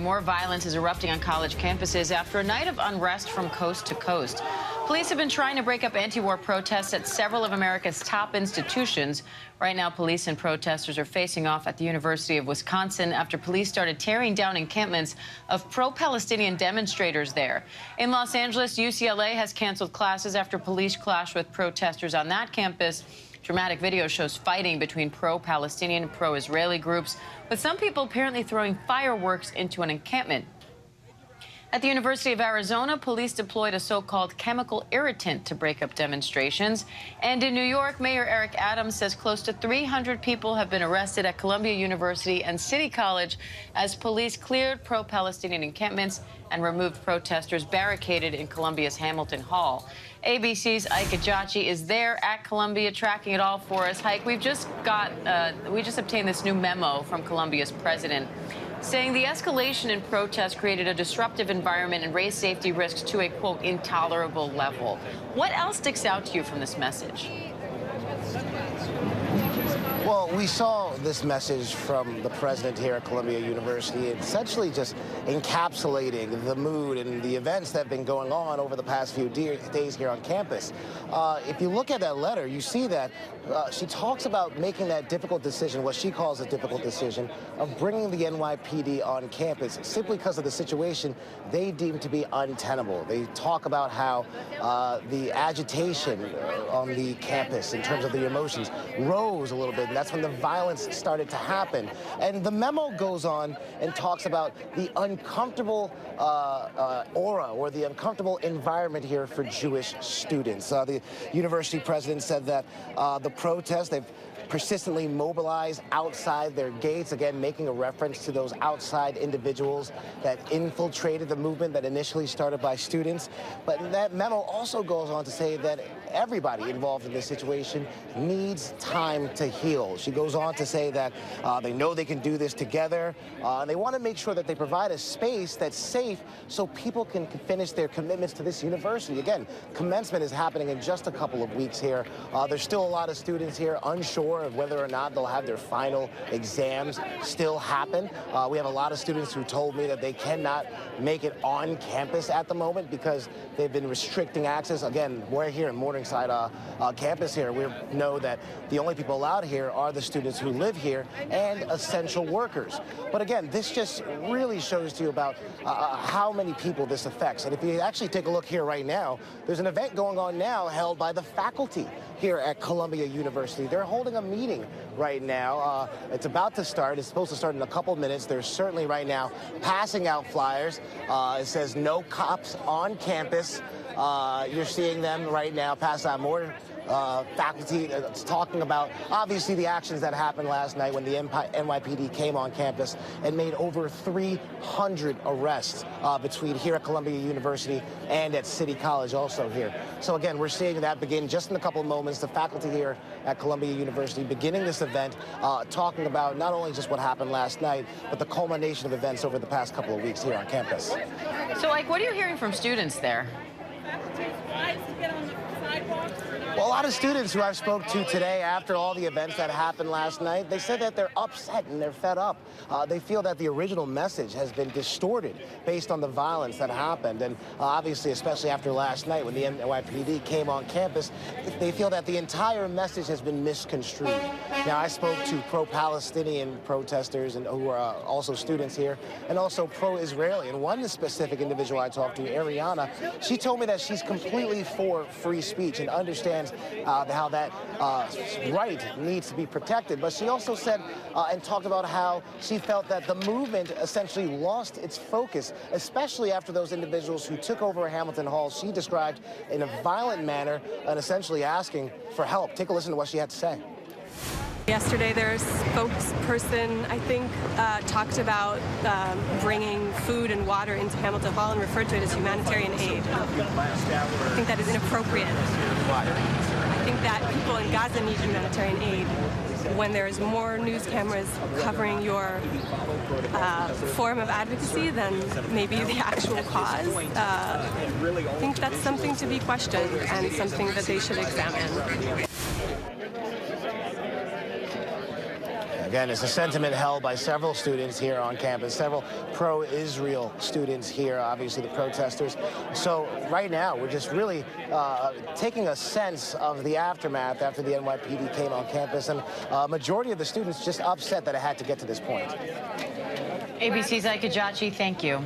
More violence is erupting on college campuses after a night of unrest from coast to coast. Police have been trying to break up anti-war protests at several of America's top institutions. Right now, police and protesters are facing off at the University of Wisconsin after police started tearing down encampments of pro-Palestinian demonstrators there. In Los Angeles, UCLA has canceled classes after police clashed with protesters on that campus. Dramatic video shows fighting between pro-Palestinian and pro-Israeli groups, with some people apparently throwing fireworks into an encampment. At the University of Arizona, police deployed a so-called chemical irritant to break up demonstrations. And in New York, Mayor Eric Adams says close to 300 people have been arrested at Columbia University and City College as police cleared pro-Palestinian encampments and removed protesters barricaded in Columbia's Hamilton Hall. ABC's Ike Ajachi is there at Columbia tracking it all for us. Ike, we just obtained this new memo from Columbia's president saying the escalation in protests created a disruptive environment and raised safety risks to a, quote, intolerable level. What else sticks out to you from this message? Well, we saw this message from the president here at Columbia University, essentially just encapsulating the mood and the events that have been going on over the past few days here on campus. If you look at that letter, you see that she talks about making that difficult decision, what she calls a difficult decision, of bringing the NYPD on campus simply because of the situation they deem to be untenable. They talk about how the agitation on the campus in terms of the emotions rose a little bit, and that's when the violence started to happen. And the memo goes on and talks about the uncomfortable aura or the uncomfortable environment here for Jewish students. The university president said that the protests, they've persistently mobilized outside their gates, again, making a reference to those outside individuals that infiltrated the movement that initially started by students. But that memo also goes on to say that everybody involved in this situation needs time to heal. She goes on to say that they know they can do this together. They want to make sure that they provide a space that's safe so people can finish their commitments to this university. Again, commencement is happening in just a couple of weeks here. There's still a lot of students here unsure of whether or not they'll have their final exams still happen. We have a lot of students who told me that they cannot make it on campus at the moment because they've been restricting access. Again, we're here in Morningside campus here. We know that the only people allowed here are the students who live here and essential workers. But again, this just really shows to you about how many people this affects. And if you actually take a look here right now, there's an event going on now held by the faculty here at Columbia University. They're holding a meeting right now. It's about to start. It's supposed to start in a couple minutes. They're certainly right now passing out flyers. It says no cops on campus. You're seeing them right now pass out more faculty talking about, obviously, the actions that happened last night when the NYPD came on campus and made over 300 arrests between here at Columbia University and at City College also here. So again, we're seeing that begin just in a couple of moments. The faculty here at Columbia University beginning this event, talking about not only just what happened last night, but the culmination of events over the past couple of weeks here on campus. So, like, what are you hearing from students there? Well, a lot of students who I've spoke to today after all the events that happened last night, they said that they're upset and they're fed up. They feel that the original message has been distorted based on the violence that happened. And obviously, especially after last night when the NYPD came on campus, they feel that the entire message has been misconstrued. Now, I spoke to pro-Palestinian protesters and who are also students here, and also pro-Israeli. And one specific individual I talked to, Ariana, she told me that she's completely for free speech and understands how that right needs to be protected. But she also said and talked about how she felt that the movement essentially lost its focus, especially after those individuals who took over Hamilton Hall, she described in a violent manner and essentially asking for help. Take a listen to what she had to say. Yesterday, their spokesperson, I think, talked about bringing food and water into Hamilton Hall and referred to it as humanitarian aid. I think that is inappropriate. I think that people in Gaza need humanitarian aid. When there's more news cameras covering your form of advocacy than maybe the actual cause, I think that's something to be questioned and something that they should examine. Again, it's a sentiment held by several students here on campus, several pro-Israel students here, obviously the protesters. So right now, we're just really taking a sense of the aftermath after the NYPD came on campus, and a majority of the students just upset that it had to get to this point. ABC's Ike Ajachi, thank you.